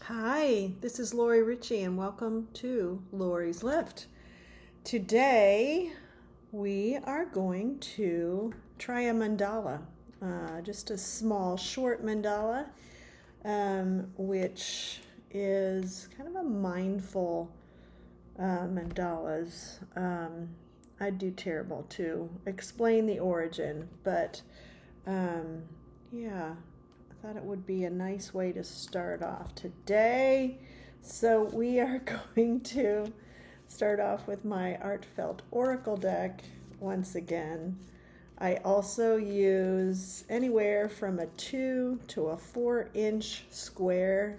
Hi, this is Laurie Ritchie, and welcome to Laurie's Lift. Today, we are going to try a mandala, just a small, short mandala, which is kind of a mindful mandalas. I'd do terrible to explain the origin, but yeah. I thought it would be a nice way to start off today. So we are going to start off with my Artfelt Oracle deck once again. I also use anywhere from a 2 to a 4-inch square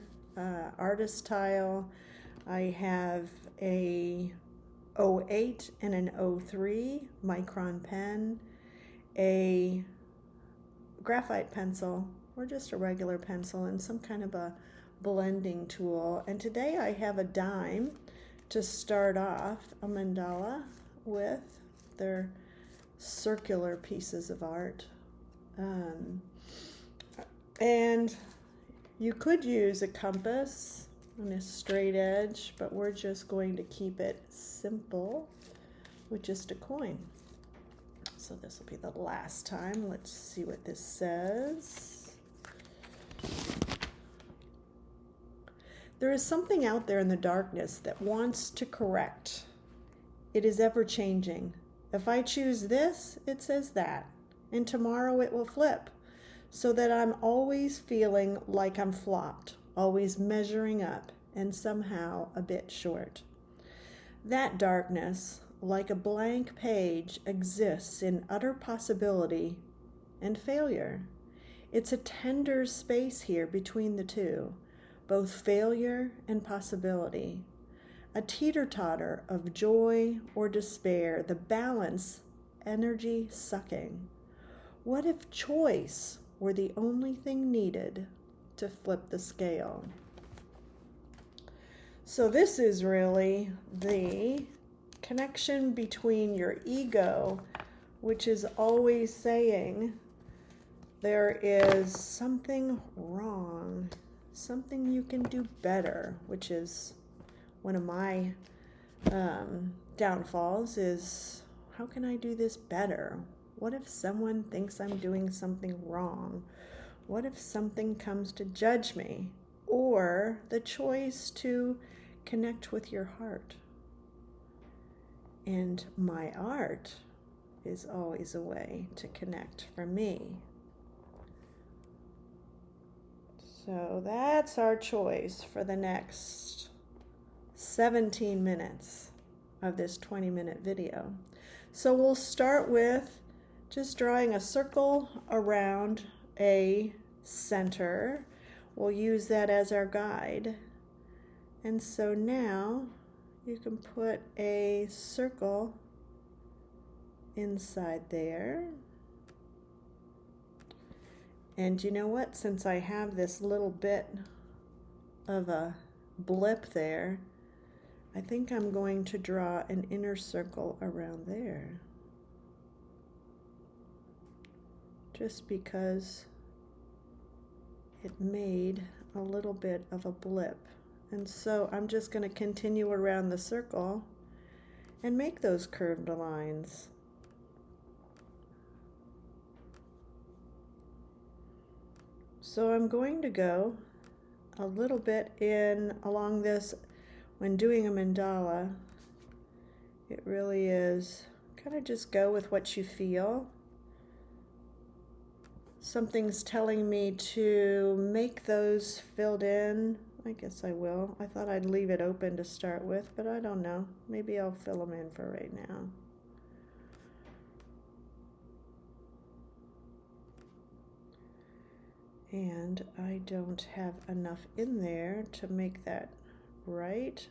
artist tile. I have a 08 and an 03 micron pen, a graphite pencil, or just a regular pencil, and some kind of a blending tool. And today I have a dime to start off a mandala with. They're circular pieces of art. And you could use a compass and a straight edge, but we're just going to keep it simple with just a coin. So this will be the last time. Let's see what this says. There is something out there in the darkness that wants to correct. It is ever changing. If I choose this, it says that. And tomorrow it will flip. So that I'm always feeling like I'm flopped, always measuring up, and somehow a bit short. That darkness, like a blank page, exists in utter possibility and failure. It's a tender space here between the two, both failure and possibility, a teeter-totter of joy or despair, the balance energy sucking. What if choice were the only thing needed to flip the scale? So this is really the connection between your ego, which is always saying there is something wrong, something you can do better, which is one of my downfalls is, how can I do this better? What if someone thinks I'm doing something wrong? What if something comes to judge me? Or the choice to connect with your heart. And my art is always a way to connect for me. So that's our choice for the next 17 minutes of this 20-minute video. So we'll start with just drawing a circle around a center. We'll use that as our guide. And so now you can put a circle inside there. And you know what? Since I have this little bit of a blip there, I think I'm going to draw an inner circle around there. Just because it made a little bit of a blip. And so I'm just going to continue around the circle and make those curved lines. So I'm going to go a little bit in along this. When doing a mandala, it really is kind of just go with what you feel. Something's telling me to make those filled in. I guess I will. I thought I'd leave it open to start with, but I don't know. Maybe I'll fill them in for right now. And I don't have enough in there to make that right.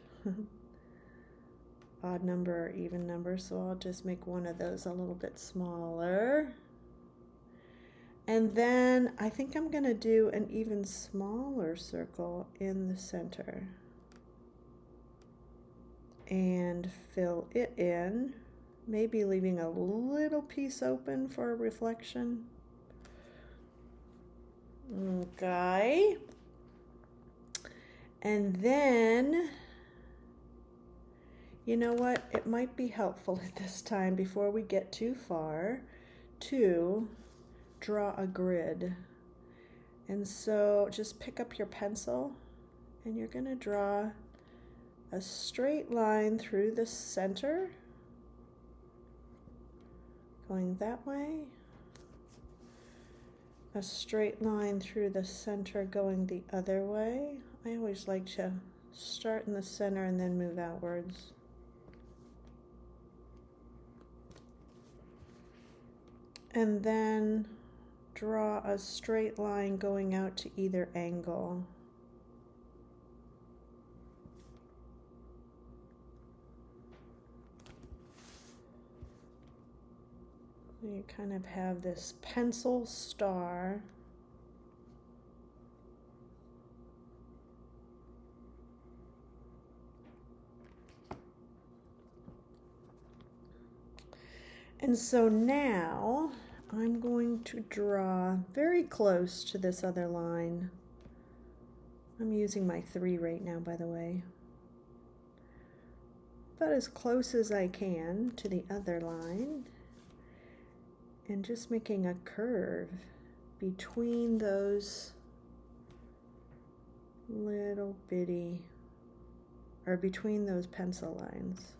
Odd number or even number, so I'll just make one of those a little bit smaller. And then I think I'm going to do an even smaller circle in the center and fill it in, maybe leaving a little piece open for a reflection. Okay. And then, you know what? It might be helpful at this time, before we get too far, to draw a grid. And so just pick up your pencil and you're going to draw a straight line through the center, going that way, a straight line through the center going the other way. I always like to start in the center and then move outwards. And then draw a straight line going out to either angle. You kind of have this pencil star. And so now I'm going to draw very close to this other line. I'm using my 3 right now, by the way. But as close as I can to the other line. And just making a curve between those little bitty, or between those pencil lines.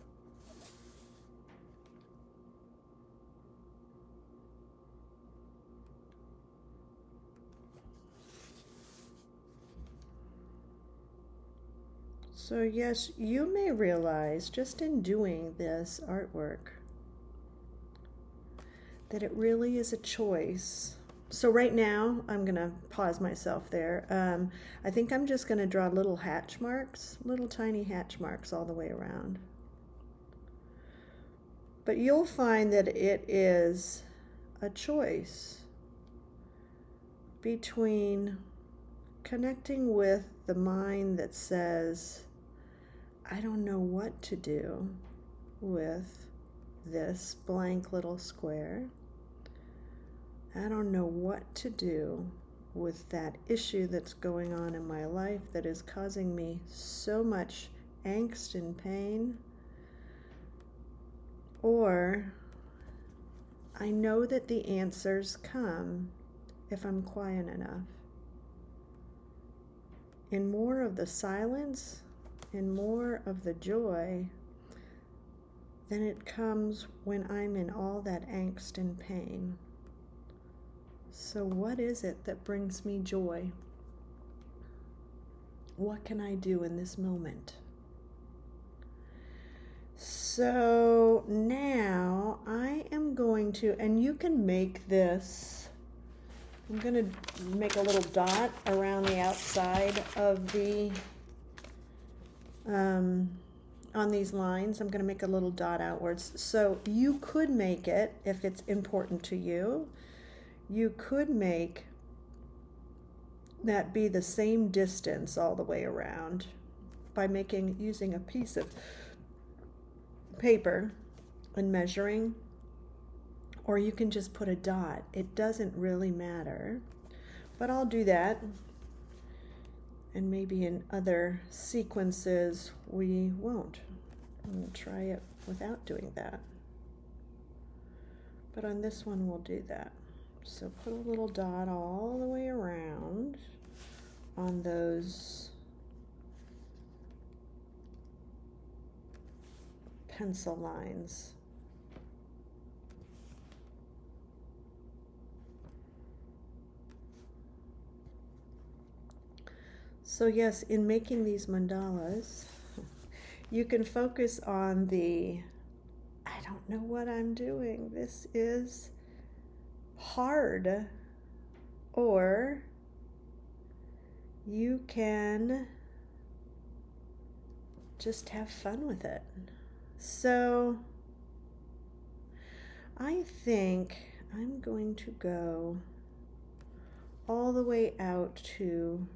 So yes, you may realize just in doing this artwork that it really is a choice. So right now, I'm gonna pause myself there. I think I'm just gonna draw little hatch marks, little tiny hatch marks all the way around. But you'll find that it is a choice between connecting with the mind that says, I don't know what to do with this blank little square. I don't know what to do with that issue that's going on in my life that is causing me so much angst and pain. Or I know that the answers come if I'm quiet enough. In more of the silence, in more of the joy, then it comes when I'm in all that angst and pain. So what is it that brings me joy? What can I do in this moment? So now I am going to, and you can make this, I'm going to make a little dot around the outside of the, on these lines. I'm going to make a little dot outwards. So you could make it, if it's important to you, you could make that be the same distance all the way around by using a piece of paper and measuring, or you can just put a dot. It doesn't really matter, but I'll do that, and maybe in other sequences we won't. I'm going to try it without doing that, but on this one we'll do that. So put a little dot all the way around on those pencil lines. So yes, in making these mandalas, you can focus on the, I don't know what I'm doing, this is hard, or you can just have fun with it. So I think I'm going to go all the way out to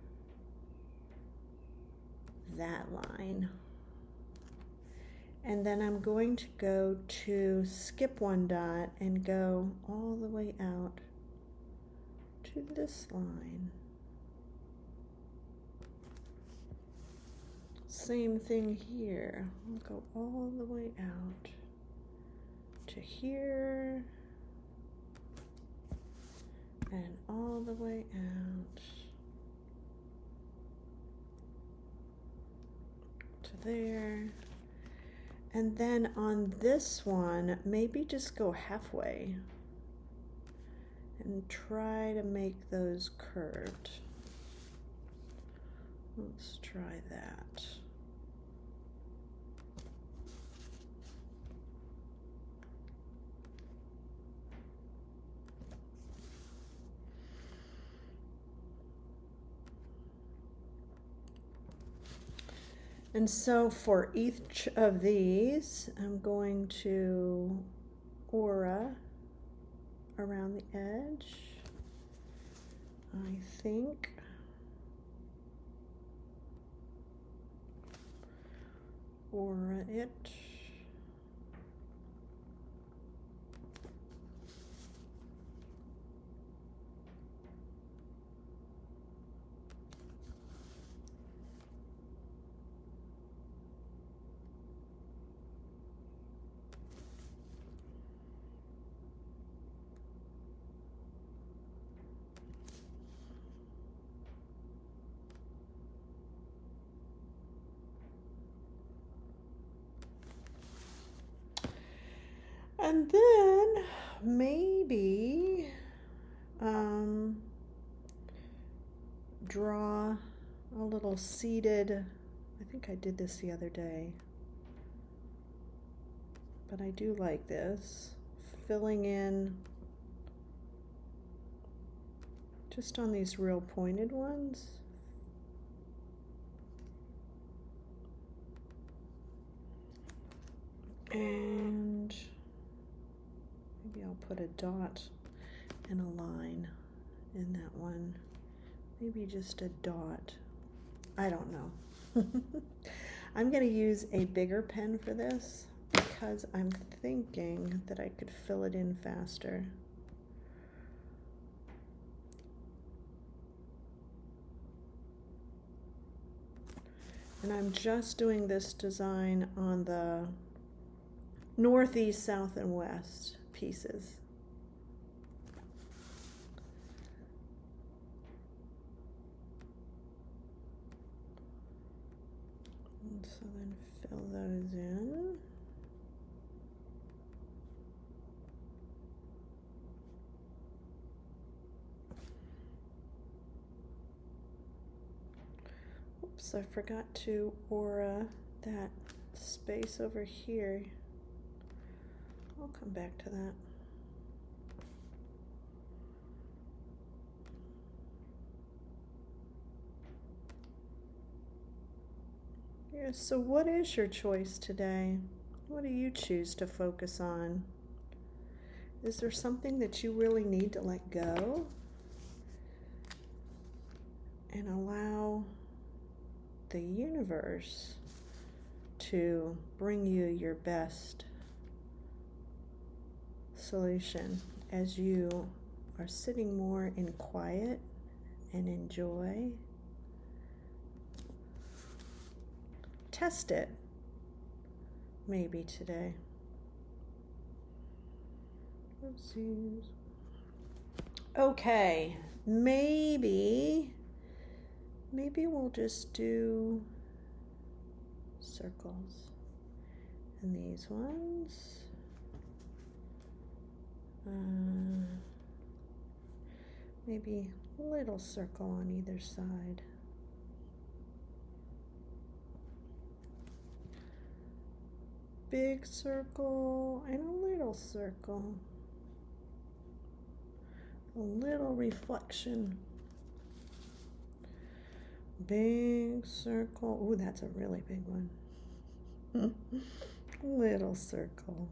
that line. And then I'm going to go to skip one dot and go all the way out to this line. Same thing here. I'll go all the way out to here and all the way out to there. And then on this one, maybe just go halfway and try to make those curved. Let's try that. And so for each of these, I'm going to aura around the edge, I think. Aura it. And then maybe draw a little seated, I think I did this the other day, but I do like this, filling in just on these real pointed ones. And maybe I'll put a dot and a line in that one. Maybe just a dot. I don't know. I'm going to use a bigger pen for this because I'm thinking that I could fill it in faster. And I'm just doing this design on the northeast, south, and west pieces. And so then fill those in. Oops, I forgot to aura that space over here. I'll come back to that. Yeah, so what is your choice today? What do you choose to focus on? Is there something that you really need to let go and allow the universe to bring you your best solution as you are sitting more in quiet and enjoy? Test it maybe today. Oopsies. Okay, maybe we'll just do circles and these ones. Maybe a little circle on either side. Big circle and a little circle. A little reflection. Big circle. Ooh, that's a really big one. Little circle.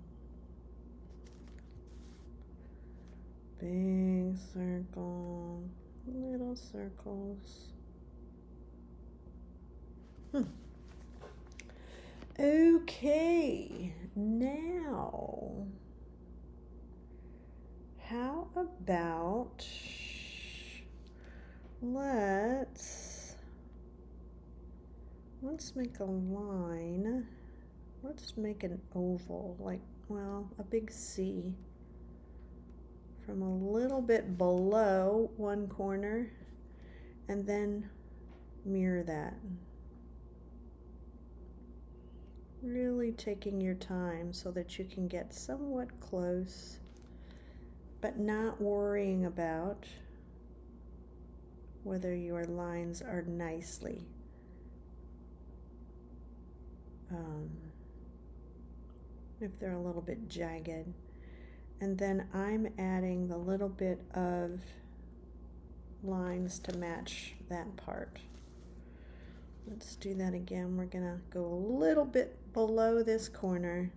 Big circle. Little circles. Okay, now, how about let's let's make a line. Let's make an oval, like, well, a big C from a little bit below one corner, and then mirror that. Really taking your time so that you can get somewhat close, but not worrying about whether your lines are nicely if they're a little bit jagged. And then I'm adding the little bit of lines to match that part. Let's do that again. We're gonna go a little bit below this corner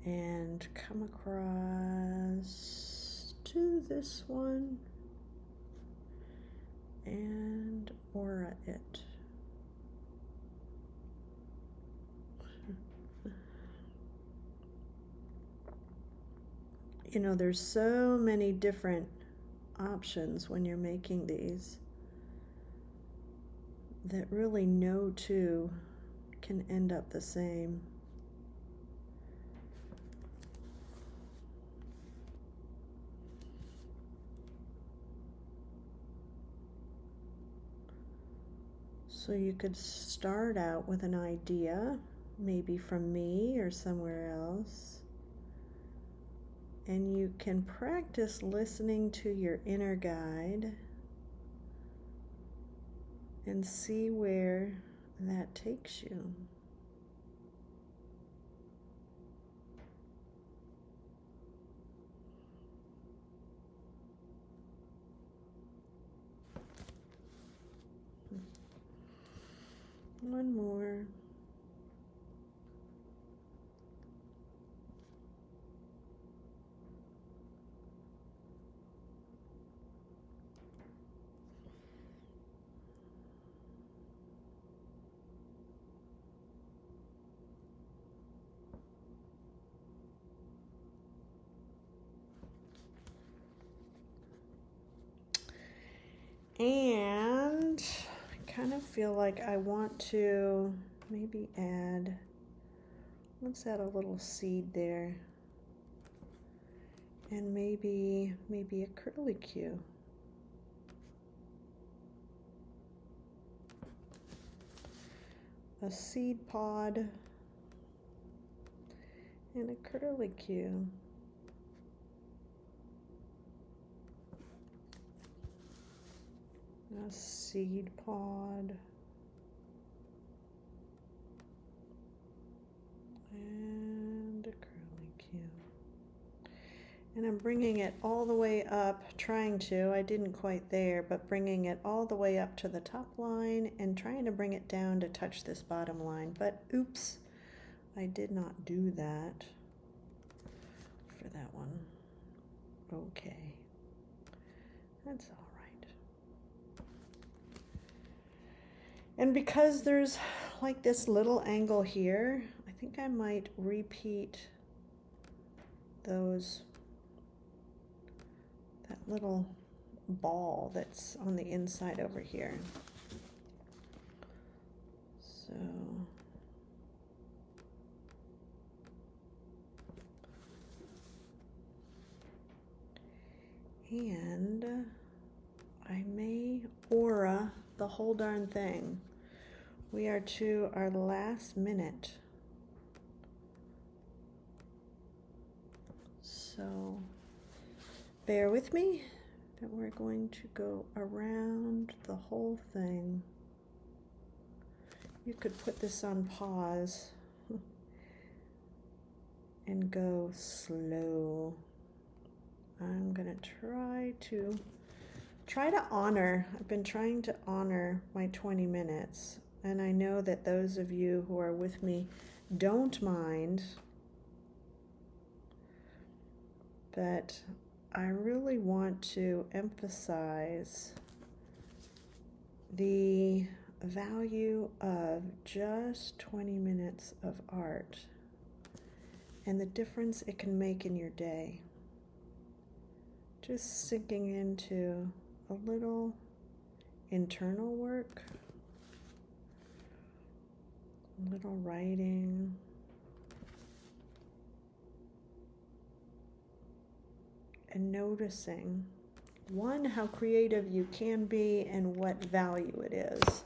and come across to this one and aura it. You know, there's so many different options when you're making these that really no two can end up the same. So you could start out with an idea, maybe from me or somewhere else, and you can practice listening to your inner guide and see where that takes you. One more. And I kind of feel like I want to maybe add, let's add a little seed there. And maybe a curlicue. A seed pod and a curlicue. A seed pod and a curlicue. And I'm bringing it all the way up, trying to, I didn't quite there, but bringing it all the way up to the top line and trying to bring it down to touch this bottom line. But oops, I did not do that for that one. Okay, that's all right. And because there's like this little angle here, I think I might repeat those, that little ball that's on the inside over here. So and I may aura the whole darn thing. We are to our last minute. So bear with me that we're going to go around the whole thing. You could put this on pause and go slow. I'm gonna try to honor, I've been trying to honor my 20 minutes, and I know that those of you who are with me don't mind, but I really want to emphasize the value of just 20 minutes of art and the difference it can make in your day. Just sinking into a little internal work little writing. And noticing, one, how creative you can be and what value it is.